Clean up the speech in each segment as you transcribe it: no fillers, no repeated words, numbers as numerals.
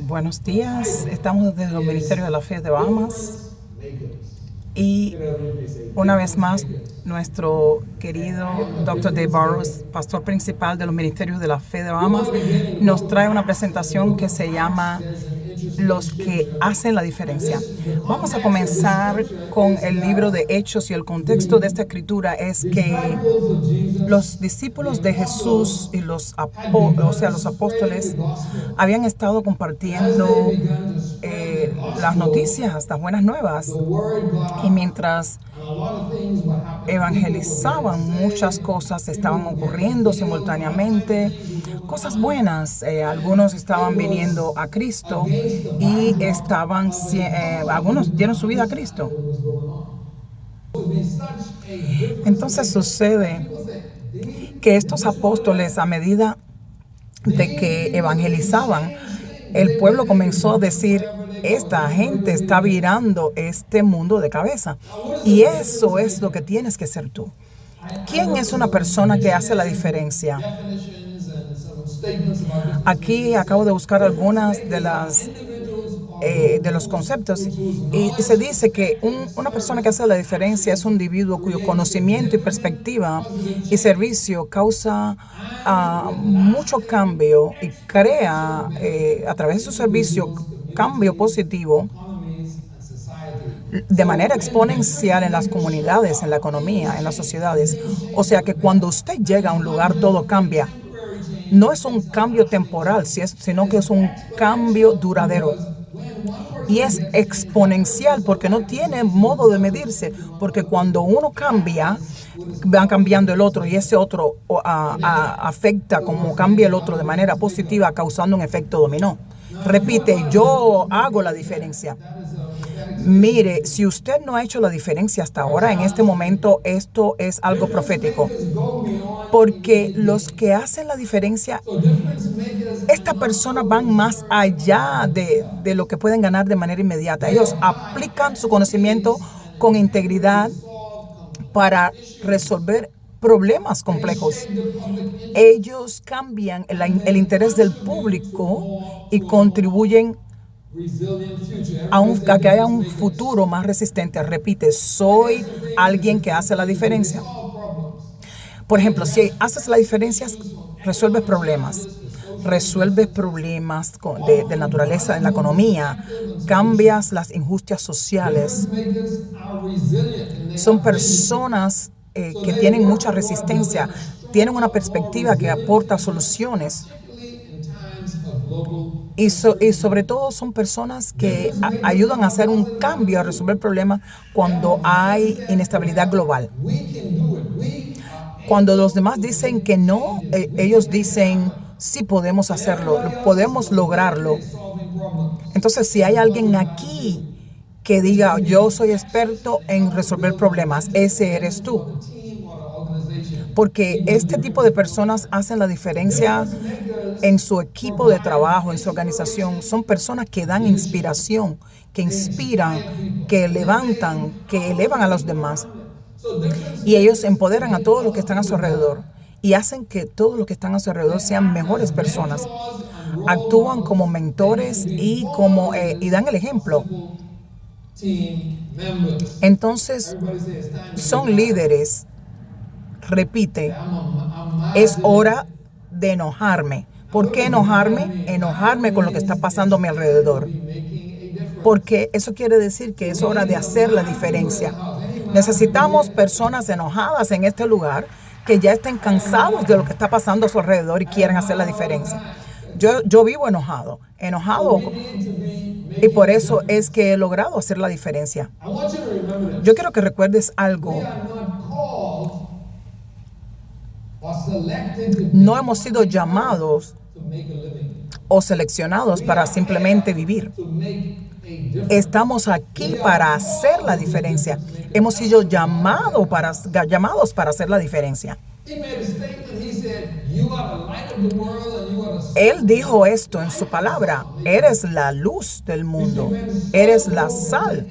Buenos días, estamos desde los Ministerios de la Fe de Bahamas y una vez más nuestro querido Dr. Dave Burrows, pastor principal de los Ministerios de la Fe de Bahamas, nos trae una presentación que se llama Los que hacen la diferencia. Vamos a comenzar con el libro de Hechos y el contexto de esta escritura es que los discípulos de Jesús y los apóstoles habían estado compartiendo las noticias, las buenas nuevas, y mientras evangelizaban, muchas cosas estaban ocurriendo simultáneamente, cosas buenas. Algunos estaban viniendo a Cristo y algunos dieron su vida a Cristo. Entonces sucede que estos apóstoles, a medida de que evangelizaban, el pueblo comenzó a decir: esta gente está virando este mundo de cabeza. Y eso es lo que tienes que ser tú. ¿Quién es una persona que hace la diferencia? Aquí acabo de buscar algunas de los conceptos y se dice que una persona que hace la diferencia es un individuo cuyo conocimiento y perspectiva y servicio causa mucho cambio y crea a través de su servicio cambio positivo de manera exponencial en las comunidades, en la economía, en las sociedades. O sea que cuando usted llega a un lugar todo cambia. No es un cambio temporal, sino que es un cambio duradero. Y es exponencial porque no tiene modo de medirse, porque cuando uno cambia, va cambiando el otro y ese otro afecta como cambia el otro de manera positiva, causando un efecto dominó. Repite: yo hago la diferencia. Mire, si usted no ha hecho la diferencia hasta ahora, en este momento, esto es algo profético. Porque los que hacen la diferencia, estas personas van más allá de lo que pueden ganar de manera inmediata. Ellos aplican su conocimiento con integridad para resolver problemas complejos. Ellos cambian el interés del público y contribuyen a que haya un futuro más resistente. Repite: soy alguien que hace la diferencia. Por ejemplo, si haces la diferencia, resuelves problemas. Resuelves problemas de naturaleza en la economía. Cambias las injusticias sociales. Son personas que tienen mucha resistencia. Tienen una perspectiva que aporta soluciones. Y sobre todo son personas que ayudan a hacer un cambio, a resolver problemas cuando hay inestabilidad global. Cuando los demás dicen que no, ellos dicen: sí, podemos hacerlo, podemos lograrlo. Entonces, si hay alguien aquí que diga: yo soy experto en resolver problemas, ese eres tú. Porque este tipo de personas hacen la diferencia en su equipo de trabajo, en su organización. Son personas que dan inspiración, que inspiran, que levantan, que elevan a los demás. Y ellos empoderan a todos los que están a su alrededor y hacen que todos los que están a su alrededor sean mejores personas. Actúan como mentores y dan el ejemplo. Entonces, son líderes. Repite: es hora de enojarme. ¿Por qué enojarme? Enojarme con lo que está pasando a mi alrededor. Porque eso quiere decir que es hora de hacer la diferencia. Necesitamos personas enojadas en este lugar que ya estén cansados de lo que está pasando a su alrededor y quieren hacer la diferencia. Yo vivo enojado, y por eso es que he logrado hacer la diferencia. Yo quiero que recuerdes algo. No hemos sido llamados o seleccionados para simplemente vivir. Estamos aquí para hacer la diferencia. Hemos sido llamados para hacer la diferencia. Él dijo esto en su palabra: eres la luz del mundo, eres la sal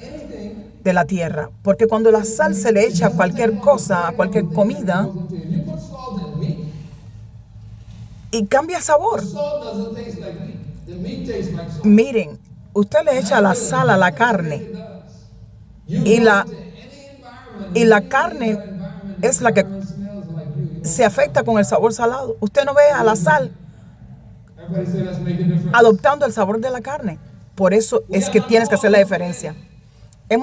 de la tierra. Porque cuando la sal se le echa a cualquier cosa, a cualquier comida, y cambia el sabor. Miren, usted le echa la sal a la carne y la carne es la que se afecta con el sabor salado. Usted no ve a la sal adoptando el sabor de la carne. Por eso es que tienes que hacer la diferencia. He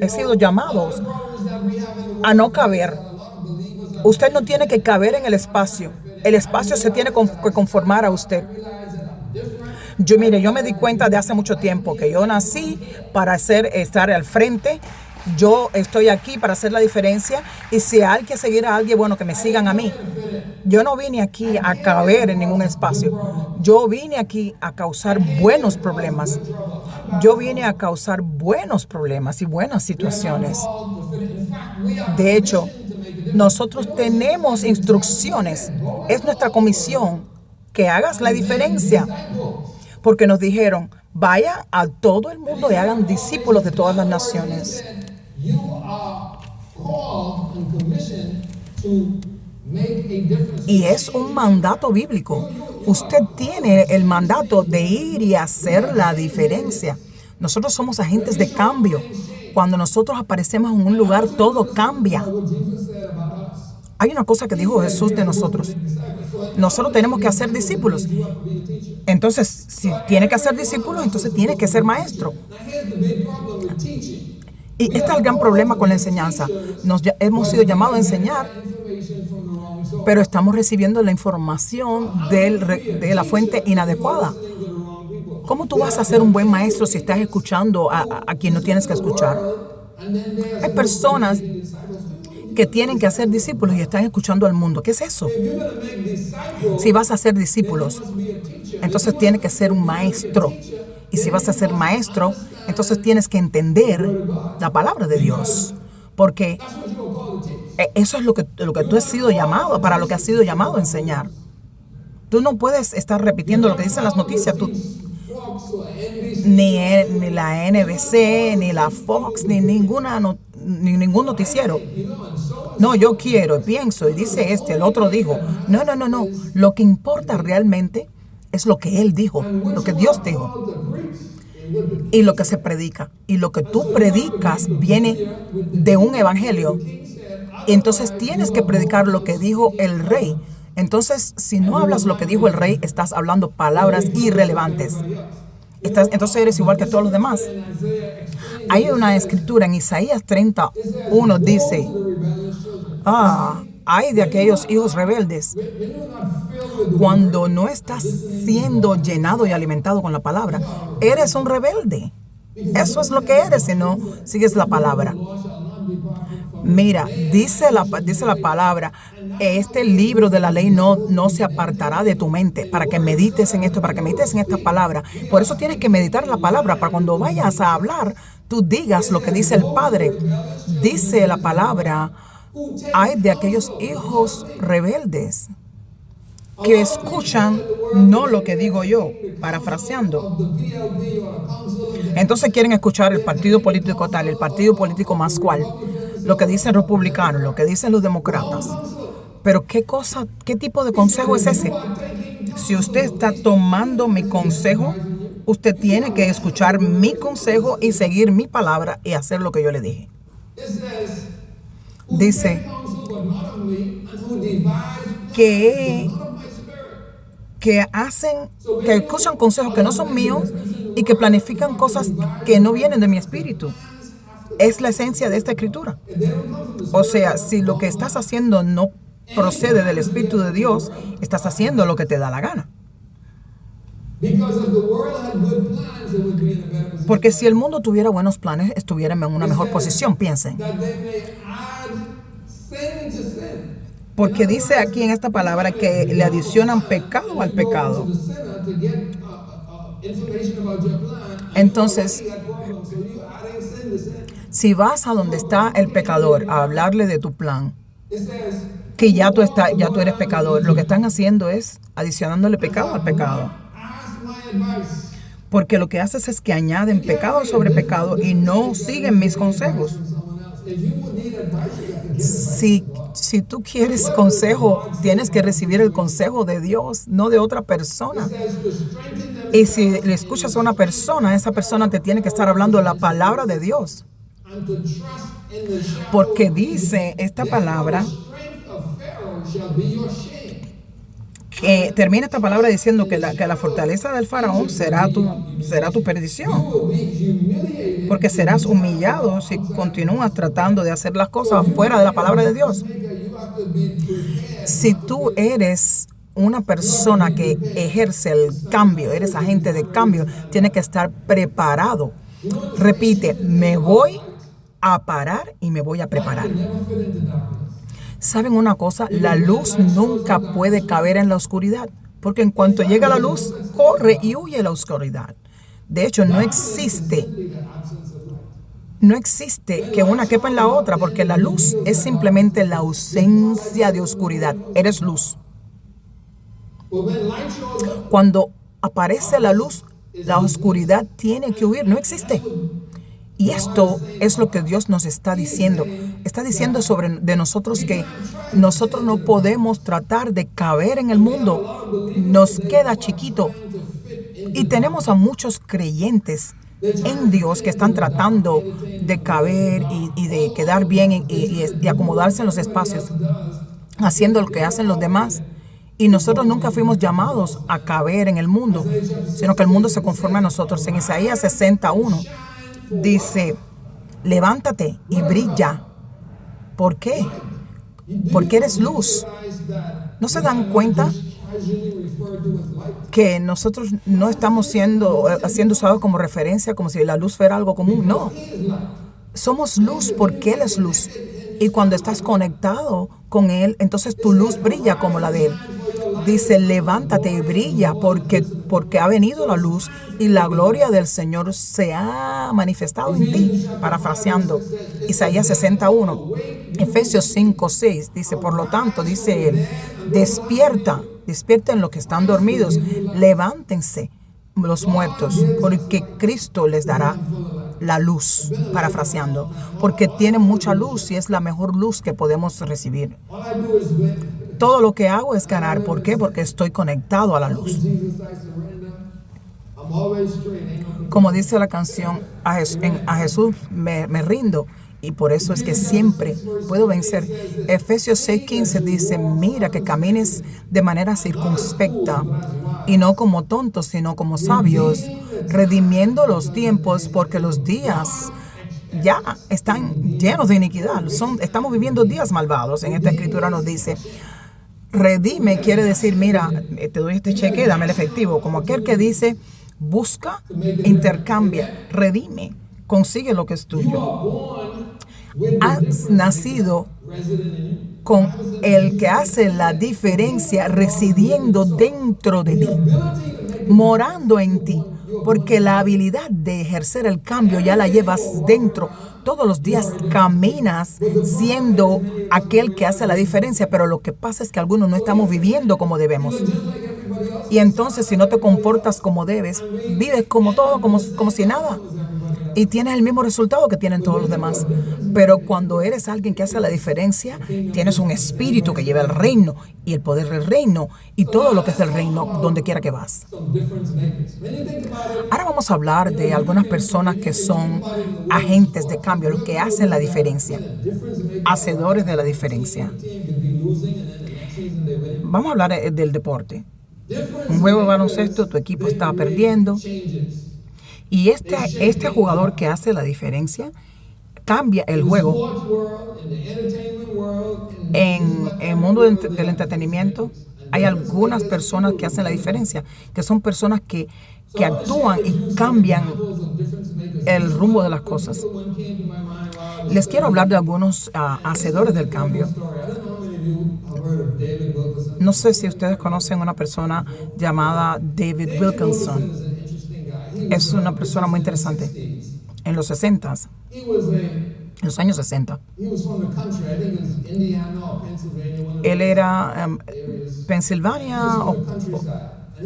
sido llamados a no caber. Usted no tiene que caber en el espacio. El espacio se tiene que conformar a usted. Yo me di cuenta de hace mucho tiempo que yo nací para estar al frente. Yo estoy aquí para hacer la diferencia y si hay que seguir a alguien, bueno, que me sigan a mí. Yo no vine aquí a caber en ningún espacio. Yo vine aquí a causar buenos problemas. Yo vine a causar buenos problemas y buenas situaciones. De hecho, nosotros tenemos instrucciones. Es nuestra comisión que hagas la diferencia. Porque nos dijeron, vaya a todo el mundo y hagan discípulos de todas las naciones. Y es un mandato bíblico. Usted tiene el mandato de ir y hacer la diferencia. Nosotros somos agentes de cambio. Cuando nosotros aparecemos en un lugar, todo cambia. Hay una cosa que dijo Jesús de nosotros. Nosotros tenemos que hacer discípulos. Entonces, si tiene que hacer discípulos, entonces tiene que ser maestro. Y este es el gran problema con la enseñanza. Hemos sido llamados a enseñar, pero estamos recibiendo la información de la fuente inadecuada. ¿Cómo tú vas a ser un buen maestro si estás escuchando a quien no tienes que escuchar? Hay personas que tienen que hacer discípulos y están escuchando al mundo. ¿Qué es eso? Si vas a ser discípulos, entonces tienes que ser un maestro. Y si vas a ser maestro, entonces tienes que entender la palabra de Dios. Porque eso es lo que tú has sido llamado, para lo que has sido llamado a enseñar. Tú no puedes estar repitiendo lo que dicen las noticias. Ni la NBC, ni la Fox, ni ningún noticiero. No, yo quiero, pienso, y dice el otro dijo. No. Lo que importa realmente es lo que Él dijo, lo que Dios dijo. Y lo que se predica. Y lo que tú predicas viene de un evangelio. Y entonces tienes que predicar lo que dijo el rey. Entonces, si no hablas lo que dijo el rey, estás hablando palabras irrelevantes. Entonces eres igual que todos los demás. Hay una escritura en Isaías 31, dice, ay de aquellos hijos rebeldes. Cuando no estás siendo llenado y alimentado con la palabra, eres un rebelde. Eso es lo que eres si no sigues la palabra. Mira, dice la palabra, este libro de la ley no se apartará de tu mente, para que medites en esto, para que medites en esta palabra. Por eso tienes que meditar en la palabra, para cuando vayas a hablar, tú digas lo que dice el Padre. Dice la palabra, ay de aquellos hijos rebeldes que escuchan no lo que digo yo, parafraseando. Entonces quieren escuchar el partido político tal, el partido político más cual, lo que dicen los republicanos, lo que dicen los demócratas. Pero ¿qué tipo de consejo es ese? Si usted está tomando mi consejo, usted tiene que escuchar mi consejo y seguir mi palabra y hacer lo que yo le dije. Dice que escuchan consejos que no son míos y que planifican cosas que no vienen de mi espíritu. Es la esencia de esta escritura. O sea, si lo que estás haciendo no procede del Espíritu de Dios, estás haciendo lo que te da la gana. Porque si el mundo tuviera buenos planes, estuviéramos en una mejor posición, piensen. Porque dice aquí en esta palabra que le adicionan pecado al pecado. Entonces, si vas a donde está el pecador a hablarle de tu plan, que ya tú eres pecador, lo que están haciendo es adicionándole pecado al pecado. Porque lo que haces es que añaden pecado sobre pecado y no siguen mis consejos. Si Si tú quieres consejo, tienes que recibir el consejo de Dios, no de otra persona. Y si le escuchas a una persona, esa persona te tiene que estar hablando la palabra de Dios. Porque dice esta palabra, que termina esta palabra diciendo que la fortaleza del faraón será tu perdición. Porque serás humillado si continúas tratando de hacer las cosas fuera de la palabra de Dios. Si tú eres una persona que ejerce el cambio, eres agente de cambio, tienes que estar preparado. Repite, me voy a parar y me voy a preparar. ¿Saben una cosa? La luz nunca puede caber en la oscuridad, porque en cuanto llega la luz, corre y huye la oscuridad. De hecho, no existe que una quepa en la otra, porque la luz es simplemente la ausencia de oscuridad. Eres luz. Cuando aparece la luz, la oscuridad tiene que huir, no existe. Y esto es lo que Dios nos está diciendo. Está diciendo de nosotros que nosotros no podemos tratar de caber en el mundo. Nos queda chiquito. Y tenemos a muchos creyentes en Dios que están tratando de caber y de quedar bien y acomodarse en los espacios, haciendo lo que hacen los demás. Y nosotros nunca fuimos llamados a caber en el mundo, sino que el mundo se conforma a nosotros. En Isaías 61 dice, levántate y brilla. ¿Por qué? Porque eres luz. ¿No se dan cuenta que nosotros no estamos siendo usados como referencia, como si la luz fuera algo común? No. Somos luz porque Él es luz. Y cuando estás conectado con Él, entonces tu luz brilla como la de Él. Dice, levántate y brilla porque ha venido la luz y la gloria del Señor se ha manifestado en ti. Parafraseando Isaías 61. Efesios 5:6 dice, por lo tanto, dice Él, despierten los que están dormidos, levántense los muertos, porque Cristo les dará la luz, parafraseando, porque tiene mucha luz y es la mejor luz que podemos recibir. Todo lo que hago es ganar. ¿Por qué? Porque estoy conectado a la luz. Como dice la canción, a Jesús me rindo. Y por eso es que siempre puedo vencer. Efesios 6:15 dice, mira que camines de manera circunspecta y no como tontos, sino como sabios, redimiendo los tiempos, porque los días ya están llenos de iniquidad. Estamos viviendo días malvados. En esta escritura nos dice, redime quiere decir, mira, te doy este cheque, dame el efectivo. Como aquel que dice, busca, intercambia, redime, consigue lo que es tuyo. Has nacido con el que hace la diferencia residiendo dentro de ti, morando en ti, porque la habilidad de ejercer el cambio ya la llevas dentro. Todos los días caminas siendo aquel que hace la diferencia, pero lo que pasa es que algunos no estamos viviendo como debemos. Y entonces, si no te comportas como debes, vives como todo, como si nada. Y tienes el mismo resultado que tienen todos los demás. Pero cuando eres alguien que hace la diferencia, tienes un espíritu que lleva el reino y el poder del reino y todo lo que es del reino donde quiera que vas. Ahora vamos a hablar de algunas personas que son agentes de cambio, los que hacen la diferencia, hacedores de la diferencia. Vamos a hablar del deporte. Un juego de baloncesto, tu equipo está perdiendo. Y este jugador que hace la diferencia cambia el juego. En el mundo del entretenimiento hay algunas personas que hacen la diferencia, que son personas que actúan y cambian el rumbo de las cosas. Les quiero hablar de algunos hacedores del cambio. No sé si ustedes conocen una persona llamada David Wilkinson. Es una persona muy interesante. En los 60s, en los años 60, él era Pensilvania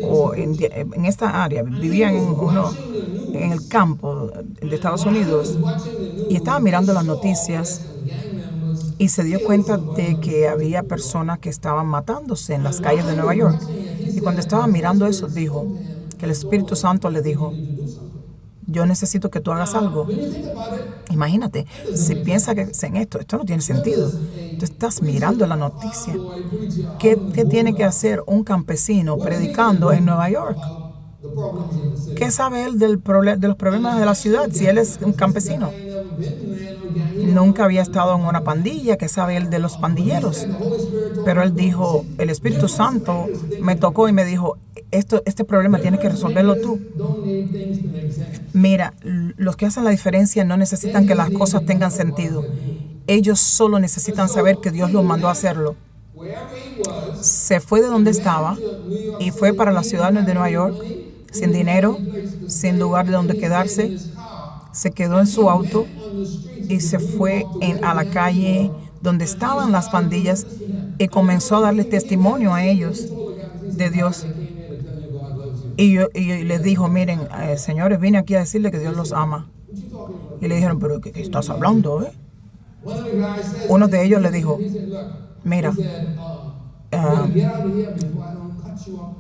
o en esta área. Vivía en el campo de Estados Unidos y estaba mirando las noticias y se dio cuenta de que había personas que estaban matándose en las calles de Nueva York. Y cuando estaba mirando eso, dijo que el Espíritu Santo le dijo, yo necesito que tú hagas algo. Imagínate, si piensas que en esto no tiene sentido. Tú estás mirando la noticia. ¿Qué tiene que hacer un campesino predicando en Nueva York? ¿Qué sabe él de los problemas de la ciudad si él es un campesino? Nunca había estado en una pandilla. ¿Qué sabe él de los pandilleros? Pero él dijo, el Espíritu Santo me tocó y me dijo, este problema tienes que resolverlo tú. Mira, los que hacen la diferencia no necesitan que las cosas tengan sentido. Ellos solo necesitan saber que Dios los mandó a hacerlo. Se fue de donde estaba y fue para la ciudad de Nueva York, sin dinero, sin lugar de donde quedarse. Se quedó en su auto y se fue a la calle donde estaban las pandillas y comenzó a darle testimonio a ellos de Dios. Y les dijo, miren, señores, vine aquí a decirle que Dios los ama. Y le dijeron, pero ¿qué estás hablando, eh? Uno de ellos le dijo, mira,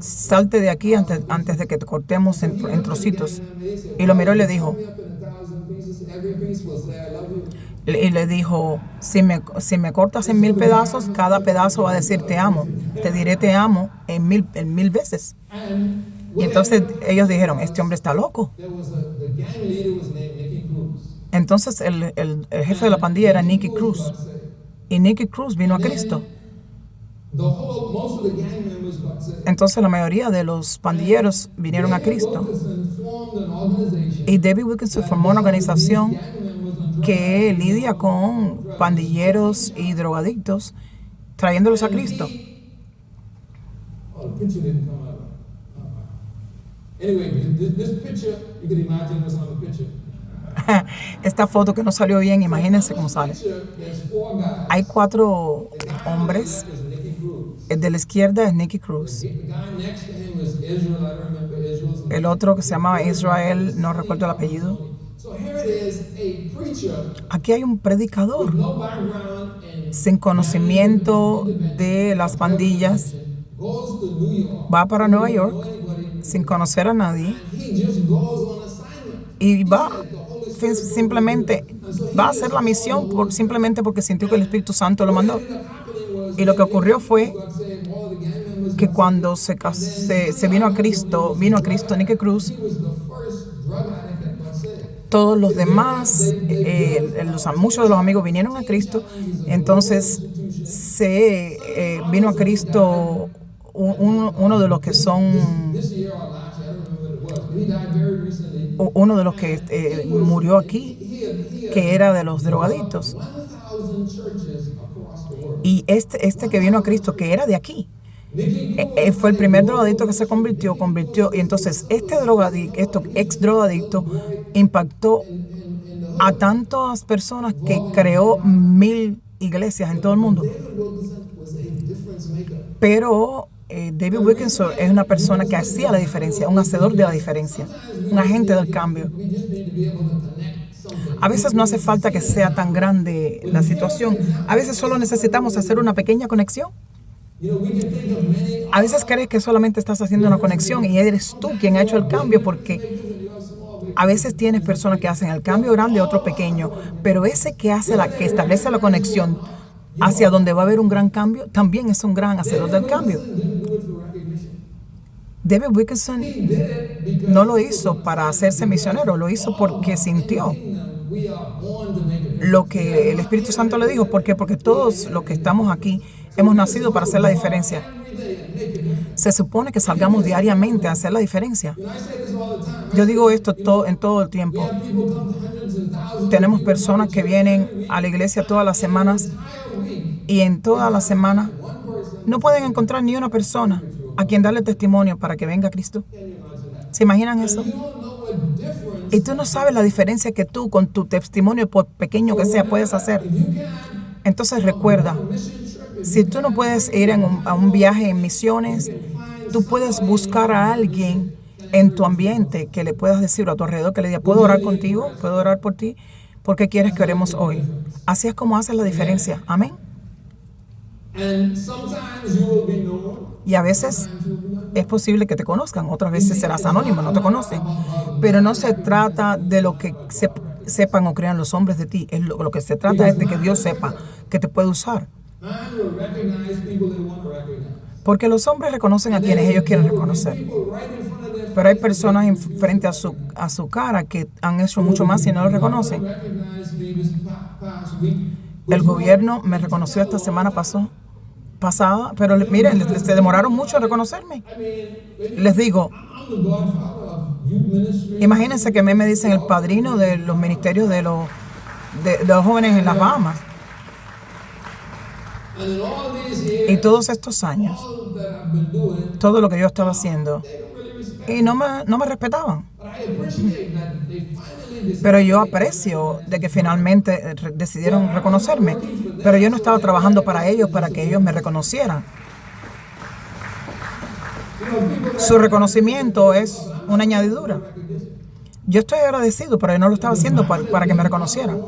salte de aquí antes de que te cortemos en trocitos. Y lo miró y le dijo, si me cortas en 1000 pedazos, cada pedazo va a decir te amo. Te diré te amo en mil veces. Y entonces ellos dijeron, este hombre está loco. Entonces el jefe de la pandilla era Nicky Cruz. Y Nicky Cruz vino a Cristo. Entonces la mayoría de los pandilleros vinieron a Cristo. Y David Wilkerson formó una organización que lidia con pandilleros y drogadictos, trayéndolos a Cristo. Esta foto que no salió bien, imagínense cómo sale. Hay 4 hombres. El de la izquierda es Nicky Cruz. El otro que se llamaba Israel, no recuerdo el apellido. Aquí hay un predicador sin conocimiento de las pandillas. Va para Nueva York sin conocer a nadie y simplemente va a hacer la misión simplemente porque sintió que el Espíritu Santo lo mandó. Y lo que ocurrió fue que cuando se vino a Cristo Nicky Cruz, todos los demás, muchos de los amigos vinieron a Cristo. Entonces vino a Cristo uno de los que murió aquí, que era de los drogadictos. Y este que vino a Cristo, que era de aquí, fue el primer drogadicto que se convirtió. Y entonces este ex drogadicto impactó a tantas personas que creó 1000 iglesias en todo el mundo. Pero David Wilkerson es una persona que hacía la diferencia, un hacedor de la diferencia, un agente del cambio. A veces no hace falta que sea tan grande la situación. A veces solo necesitamos hacer una pequeña conexión. A veces crees que solamente estás haciendo una conexión y eres tú quien ha hecho el cambio, porque a veces tienes personas que hacen el cambio grande y otro pequeño, pero ese que establece la conexión hacia donde va a haber un gran cambio, también es un gran hacedor del cambio. David Wilkerson no lo hizo para hacerse misionero, lo hizo porque sintió lo que el Espíritu Santo le dijo. ¿Por qué? Porque todos los que estamos aquí hemos nacido para hacer la diferencia. Se supone que salgamos diariamente a hacer la diferencia. Yo digo esto en todo el tiempo. Tenemos personas que vienen a la iglesia todas las semanas y en toda la semana no pueden encontrar ni una persona a quien darle testimonio para que venga Cristo. ¿Se imaginan eso? Y tú no sabes la diferencia que tú con tu testimonio, por pequeño que sea, puedes hacer. Entonces recuerda, si tú no puedes ir a un viaje en misiones, tú puedes buscar a alguien en tu ambiente que le puedas decir, a tu alrededor, que le diga, ¿puedo orar contigo? ¿Puedo orar por ti? ¿Por qué quieres que oremos hoy? Así es como haces la diferencia. Amén. Y a veces es posible que te conozcan, otras veces serás anónimo, no te conocen. Pero no se trata de lo que sepan o crean los hombres de ti. Lo que se trata es de que Dios sepa que te puede usar. Porque los hombres reconocen a quienes ellos quieren reconocer. Pero hay personas frente a su cara que han hecho mucho más y no lo reconocen. El gobierno me reconoció esta semana pasada, pero miren, se demoraron mucho en reconocerme. Les digo, imagínense que me dicen el padrino de los ministerios de los jóvenes en las Bahamas. Y todos estos años, todo lo que yo estaba haciendo, y no me respetaban. Pero yo aprecio de que finalmente decidieron reconocerme. Pero yo no estaba trabajando para ellos, para que ellos me reconocieran. Su reconocimiento es una añadidura. Yo estoy agradecido, pero yo no lo estaba haciendo para que me reconocieran.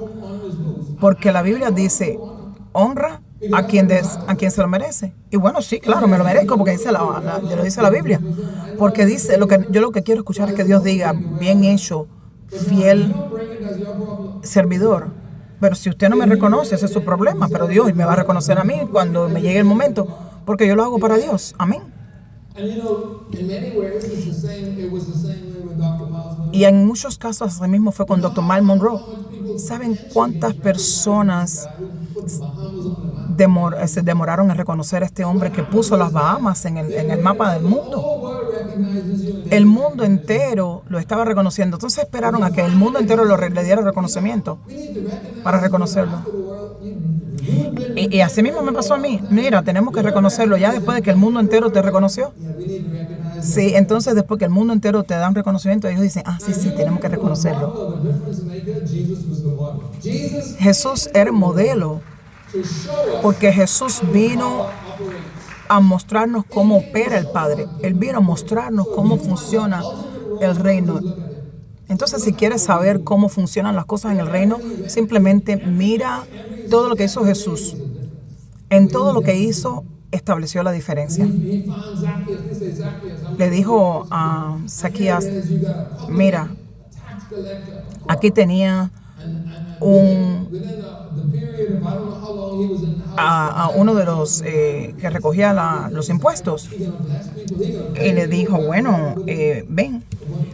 Porque la Biblia dice, honra a quien se lo merece. Y bueno, sí, claro, me lo merezco porque lo dice la Biblia. Porque dice, yo lo que quiero escuchar es que Dios diga, bien hecho, fiel servidor. Pero si usted no me reconoce, ese es su problema. Pero Dios me va a reconocer a mí cuando me llegue el momento, porque yo lo hago para Dios. Amén. Y en muchos casos, así mismo fue con Dr. Miles Monroe. ¿Saben cuántas personas se demoraron en reconocer a este hombre que puso las Bahamas en el mapa del mundo? El mundo entero lo estaba reconociendo. Entonces esperaron a que el mundo entero le diera reconocimiento para reconocerlo. Y así mismo me pasó a mí. Mira, tenemos que reconocerlo ya después de que el mundo entero te reconoció. Sí, entonces después que el mundo entero te da un reconocimiento, ellos dicen, sí, tenemos que reconocerlo. Jesús era el modelo, porque Jesús vino a mostrarnos cómo opera el Padre. Él vino a mostrarnos cómo funciona el reino. Entonces, si quieres saber cómo funcionan las cosas en el reino, simplemente mira todo lo que hizo Jesús. En todo lo que hizo, estableció la diferencia. Le dijo a Zaquías, mira, aquí tenía a uno de los que recogía los impuestos. Y le dijo, bueno, ven.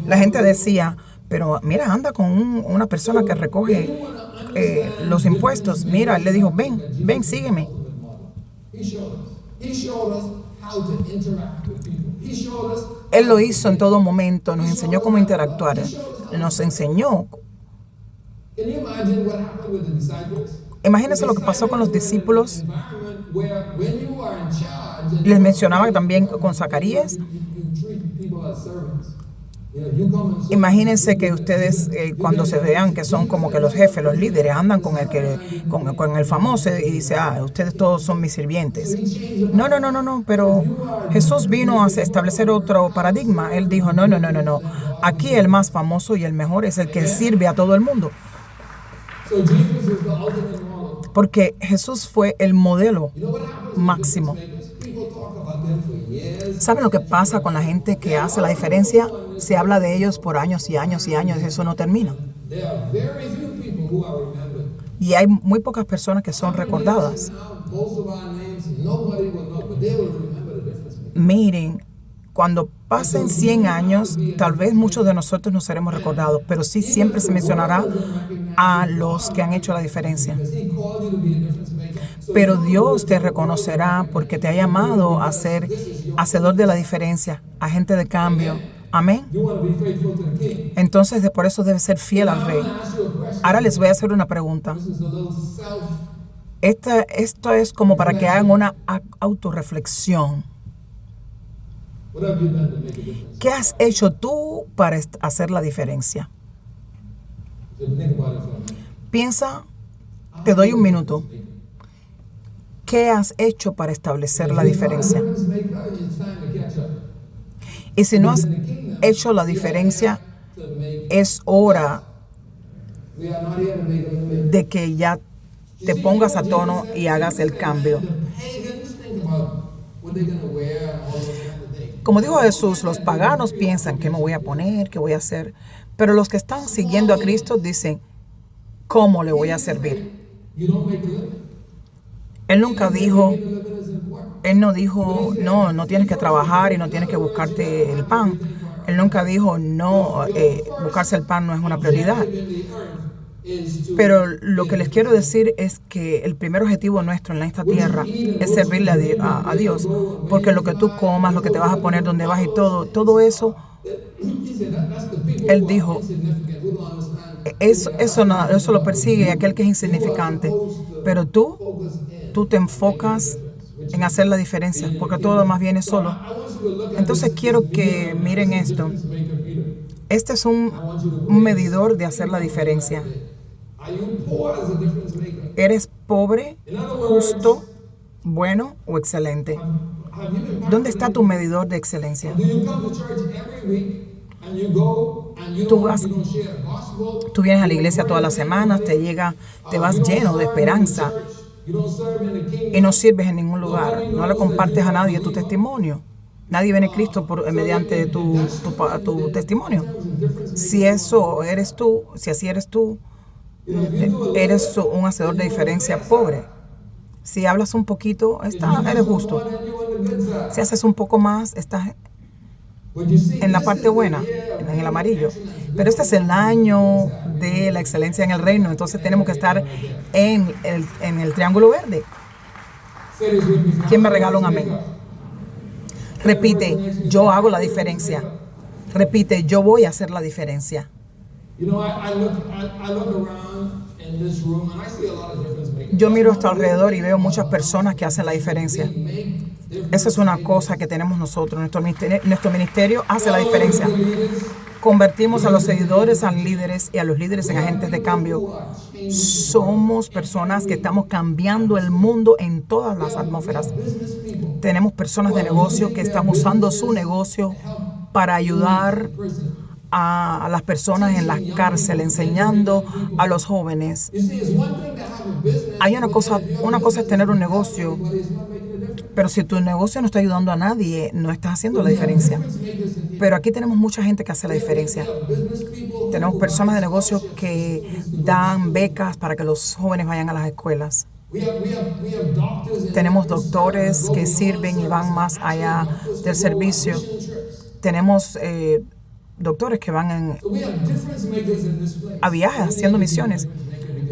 La gente decía, pero mira, anda con una persona que recoge los impuestos. Mira, él le dijo, ven, sígueme. Él lo hizo en todo momento, nos enseñó cómo interactuar, nos enseñó. Imagínense lo que pasó con los discípulos. Les mencionaba también con Zacarías. Imagínense que ustedes cuando se vean que son como que los jefes, los líderes, andan con el famoso y dice, ustedes todos son mis sirvientes. No, pero Jesús vino a establecer otro paradigma. Él dijo, no. Aquí el más famoso y el mejor es el que sirve a todo el mundo. Porque Jesús fue el modelo máximo. ¿Saben lo que pasa con la gente que hace la diferencia? Se habla de ellos por años y años y años y eso no termina. Y hay muy pocas personas que son recordadas. Miren, cuando pasen 100 años, tal vez muchos de nosotros no seremos recordados, pero sí siempre se mencionará a los que han hecho la diferencia. Pero Dios te reconocerá porque te ha llamado a ser hacedor de la diferencia, agente de cambio. Amén. Entonces, por eso debes ser fiel al Rey. Ahora les voy a hacer una pregunta. Esto es como para que hagan una autorreflexión. ¿Qué has hecho tú para hacer la diferencia? Piensa, te doy un minuto. ¿Qué has hecho para establecer la diferencia? Y si no has hecho la diferencia, es hora de que ya te pongas a tono y hagas el cambio. Como dijo Jesús, los paganos piensan qué me voy a poner, qué voy a hacer, pero los que están siguiendo a Cristo dicen, ¿cómo le voy a servir? Él nunca dijo, Él no dijo, no, no tienes que trabajar y no tienes que buscarte el pan. Él nunca dijo, no, buscarse el pan no es una prioridad. Pero lo que les quiero decir es que el primer objetivo nuestro en esta tierra es servirle a Dios, porque lo que tú comas, lo que te vas a poner, donde vas y todo eso, Él dijo, eso lo persigue aquel que es insignificante, pero tú te enfocas en hacer la diferencia, porque todo lo demás viene solo. Entonces quiero que miren esto. Este es un medidor de hacer la diferencia. ¿Eres pobre, justo, bueno o excelente? ¿Dónde está tu medidor de excelencia? Tú vienes a la iglesia todas las semanas, te vas lleno de esperanza y no sirves en ningún lugar. No le compartes a nadie tu testimonio. Nadie viene a Cristo mediante tu testimonio. Si eso eres tú, si así eres tú, eres un hacedor de diferencia pobre. Si hablas un poquito, eres justo. Si haces un poco más, estás en la parte buena, en el amarillo. Pero este es el año de la excelencia en el reino, entonces tenemos que estar en el triángulo verde. ¿Quién me regala un amén? Repite, yo hago la diferencia. Repite, yo voy a hacer la diferencia. Yo miro hasta alrededor y veo muchas personas que hacen la diferencia. Esa es una cosa que tenemos nosotros. Nuestro ministerio hace la diferencia. Convertimos a los seguidores en líderes y a los líderes en agentes de cambio. Somos personas que estamos cambiando el mundo en todas las atmósferas. Tenemos personas de negocio que están usando su negocio para ayudar a las personas en la cárcel, enseñando a los jóvenes. Hay una cosa es tener un negocio, pero si tu negocio no está ayudando a nadie, no estás haciendo la diferencia. Pero aquí tenemos mucha gente que hace la diferencia. Tenemos personas de negocio que dan becas para que los jóvenes vayan a las escuelas. Tenemos doctores que sirven y van más allá del servicio. Tenemos doctores que van a viajes haciendo misiones.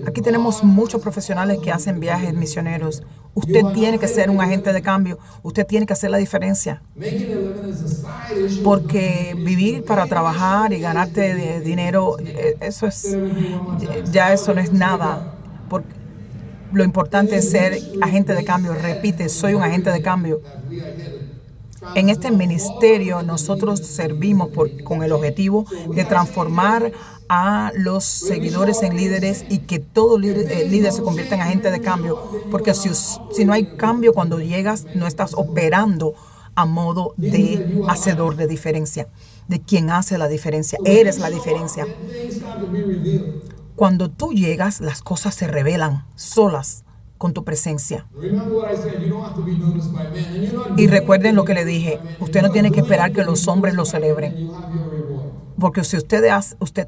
Aquí tenemos muchos profesionales que hacen viajes misioneros. Usted tiene que ser un agente de cambio. Usted tiene que hacer la diferencia. Porque vivir para trabajar y ganarte dinero, eso no es nada. Lo importante es ser agente de cambio. Repite, soy un agente de cambio. En este ministerio nosotros servimos con el objetivo de transformar a los seguidores en líderes y que todo líder se convierta en agente de cambio. Porque si no hay cambio cuando llegas, no estás operando a modo de hacedor de diferencia, de quien hace la diferencia. Eres la diferencia. Cuando tú llegas, las cosas se revelan solas con tu presencia. Y recuerden lo que le dije, usted no tiene que esperar que los hombres lo celebren. Porque si usted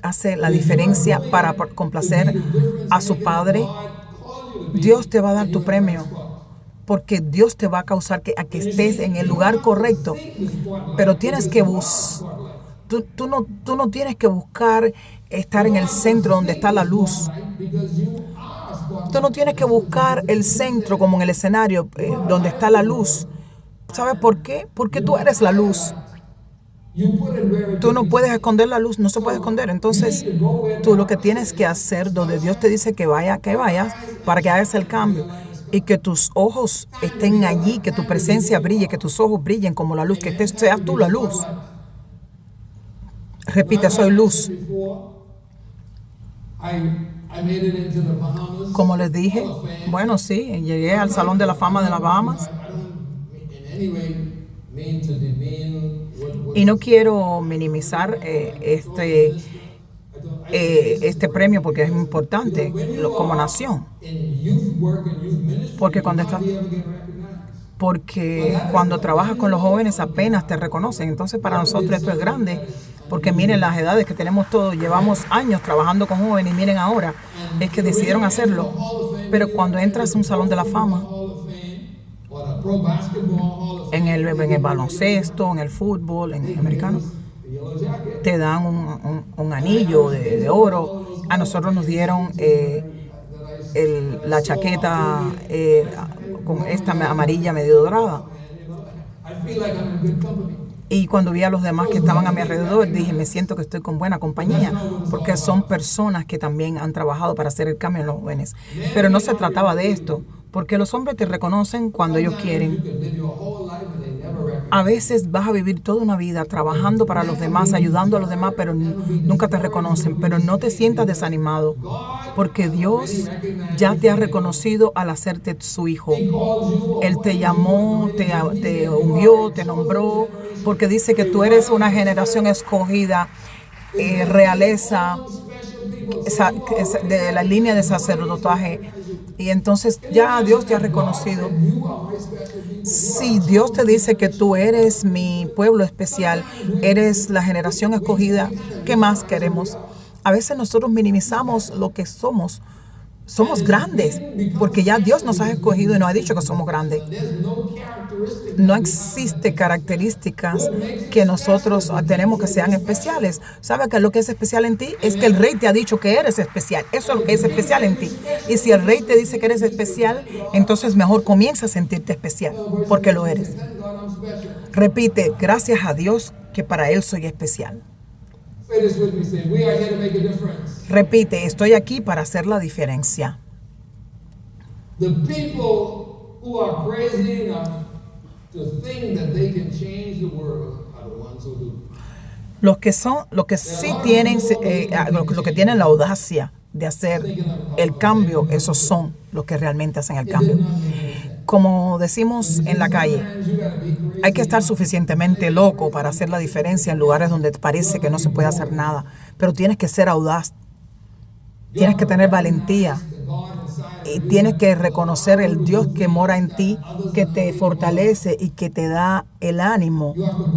hace la diferencia para complacer a su Padre, Dios te va a dar tu premio. Porque Dios te va a causar que estés en el lugar correcto. Pero tienes que tú no tienes que buscar estar en el centro donde está la luz. Tú no tienes que buscar el centro como en el escenario donde está la luz. ¿Sabes por qué? Porque tú eres la luz. Tú no puedes esconder la luz, no se puede esconder. Entonces, tú lo que tienes que hacer donde Dios te dice que vayas para que hagas el cambio. Y que tus ojos estén allí, que tu presencia brille, que tus ojos brillen como la luz, que seas tú la luz. Repite, soy luz. Como les dije, bueno, sí, llegué al Salón de la Fama de las Bahamas. Y no quiero minimizar este premio porque es importante como nación. Porque cuando trabajas con los jóvenes apenas te reconocen. Entonces para nosotros esto es grande, porque miren las edades que tenemos todos, llevamos años trabajando con jóvenes y miren ahora, es que decidieron hacerlo. Pero cuando entras a un salón de la fama, en el baloncesto, en el fútbol, en el americano, te dan un anillo de oro. A nosotros nos dieron la chaqueta con esta amarilla medio dorada. Y cuando vi a los demás que estaban a mi alrededor, dije, me siento que estoy con buena compañía, porque son personas que también han trabajado para hacer el cambio en los jóvenes. Pero no se trataba de esto, porque los hombres te reconocen cuando ellos quieren. A veces vas a vivir toda una vida trabajando para los demás, ayudando a los demás, pero nunca te reconocen. Pero no te sientas desanimado, porque Dios ya te ha reconocido al hacerte su hijo. Él te llamó, te ungió, te nombró, porque dice que tú eres una generación escogida, realeza, de la línea de sacerdotaje. Y entonces ya Dios te ha reconocido. Si Dios te dice que tú eres mi pueblo especial, eres la generación escogida, ¿qué más queremos? A veces nosotros minimizamos lo que somos. Somos grandes, porque ya Dios nos ha escogido y nos ha dicho que somos grandes. No existe características que nosotros tenemos que sean especiales. ¿Sabe qué es lo que es especial en ti? Es que el rey te ha dicho que eres especial. Eso es lo que es especial en ti. Y si el rey te dice que eres especial, entonces mejor comienza a sentirte especial, porque lo eres. Repite, gracias a Dios que para Él soy especial. Repite, estoy aquí para hacer la diferencia. Los que sí tienen, los que tienen la audacia de hacer el cambio, esos son los que realmente hacen el cambio. Como decimos en la calle, hay que estar suficientemente loco para hacer la diferencia en lugares donde te parece que no se puede hacer nada. Pero tienes que ser audaz, tienes que tener valentía y tienes que reconocer el Dios que mora en ti, que te fortalece y que te da el ánimo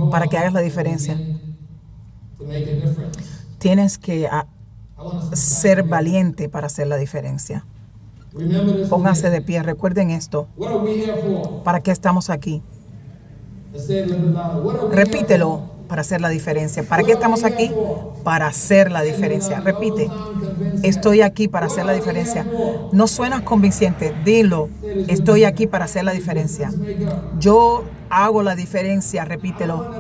para que hagas la diferencia. Tienes que ser valiente para hacer la diferencia. Pónganse de pie, recuerden esto. ¿Para qué estamos aquí? Repítelo, para hacer la diferencia. ¿Para qué estamos aquí? Para hacer la diferencia. Repite, estoy aquí para hacer la diferencia. No suenas convincente, dilo, estoy aquí para hacer la diferencia. Yo hago la diferencia, repítelo.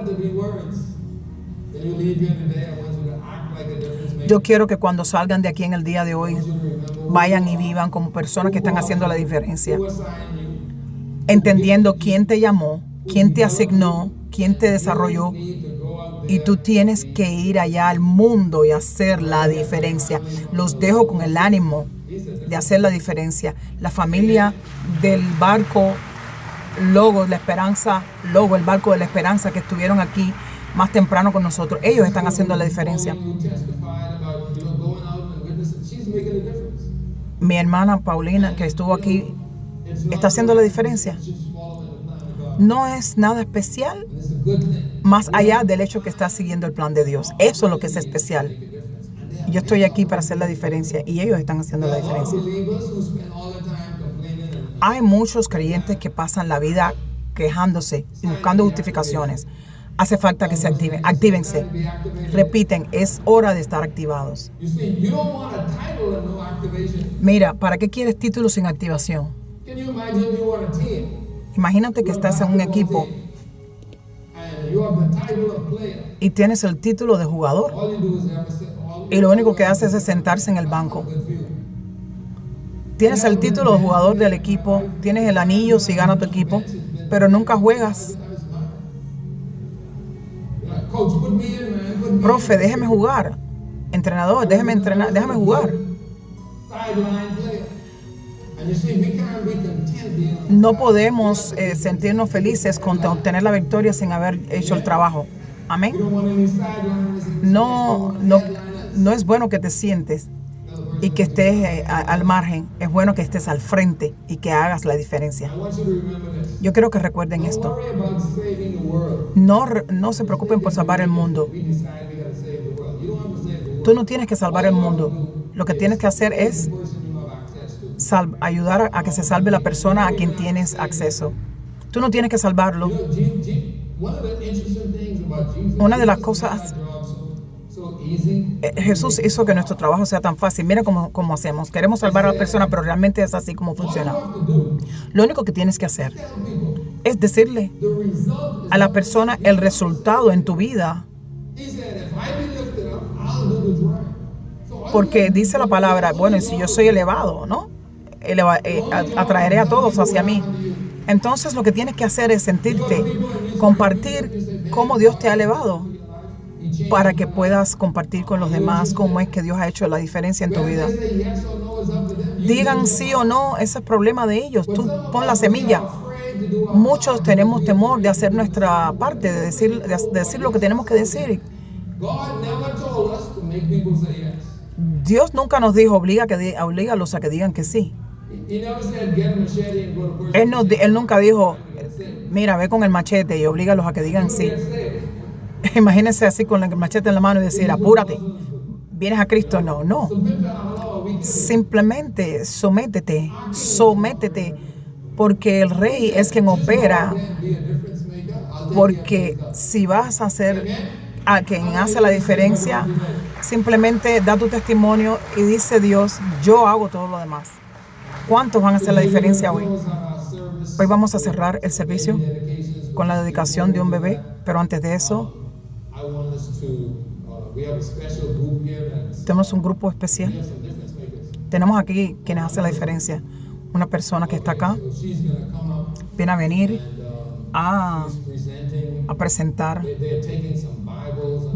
Yo quiero que cuando salgan de aquí en el día de hoy, vayan y vivan como personas que están haciendo la diferencia. Entendiendo quién te llamó, quién te asignó, quién te desarrolló. Y tú tienes que ir allá al mundo y hacer la diferencia. Los dejo con el ánimo de hacer la diferencia. La familia del barco Logos, la Esperanza, el barco de la Esperanza que estuvieron aquí más temprano con nosotros, ellos están haciendo la diferencia. Mi hermana Paulina, que estuvo aquí, está haciendo la diferencia. No es nada especial, más allá del hecho que está siguiendo el plan de Dios. Eso es lo que es especial. Yo estoy aquí para hacer la diferencia y ellos están haciendo la diferencia. Hay muchos creyentes que pasan la vida quejándose y buscando justificaciones. Hace falta que se activen. Actívense. Repiten, es hora de estar activados. Mira, ¿para qué quieres títulos sin activación? Imagínate que estás en un equipo y tienes el título de jugador y lo único que haces es sentarse en el banco. Tienes el título de jugador del equipo, tienes el anillo si gana tu equipo, pero nunca juegas. Profe, déjeme jugar. Entrenador, déjeme entrenar, déjame jugar. No podemos sentirnos felices con obtener la victoria sin haber hecho el trabajo. Amén. No no es bueno que te sientes y que estés al margen. Es bueno que estés al frente y que hagas la diferencia. Yo quiero que recuerden esto. No se preocupen por salvar el mundo. Tú no tienes que salvar el mundo. Lo que tienes que hacer es ayudar a que se salve la persona a quien tienes acceso. Tú no tienes que salvarlo. Una de las cosas, Jesús hizo que nuestro trabajo sea tan fácil. Mira cómo hacemos. Queremos salvar a la persona, pero realmente es así como funciona. Lo único que tienes que hacer es decirle a la persona el resultado en tu vida. Porque dice la palabra, bueno, y si yo soy elevado, ¿no? Atraeré a todos hacia mí. Entonces lo que tienes que hacer es sentirte, compartir cómo Dios te ha elevado para que puedas compartir con los demás cómo es que Dios ha hecho la diferencia en tu vida. Digan sí o no, ese es problema de ellos. Tú pon la semilla. Muchos tenemos temor de hacer nuestra parte, de decir lo que tenemos que decir. Dios nunca nos dijo, oblígalos a que digan que sí. Él nunca dijo, mira, ve con el machete y oblígalos a que digan sí. Imagínense así con el machete en la mano y decir, apúrate, vienes a Cristo. No. Simplemente sométete, porque el Rey es quien opera. Porque si vas a ser a quien hace la diferencia, simplemente da tu testimonio y dice Dios, yo hago todo lo demás. ¿Cuántos van a hacer la diferencia hoy? Hoy vamos a cerrar el servicio con la dedicación de un bebé, pero antes de eso, tenemos un grupo especial. Tenemos aquí quienes hacen la diferencia. Una persona que está acá viene a venir a presentar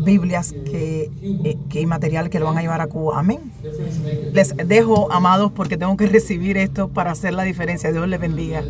Biblias y material que lo van a llevar a Cuba. Amén. Les dejo, amados, porque tengo que recibir esto para hacer la diferencia. Dios les bendiga.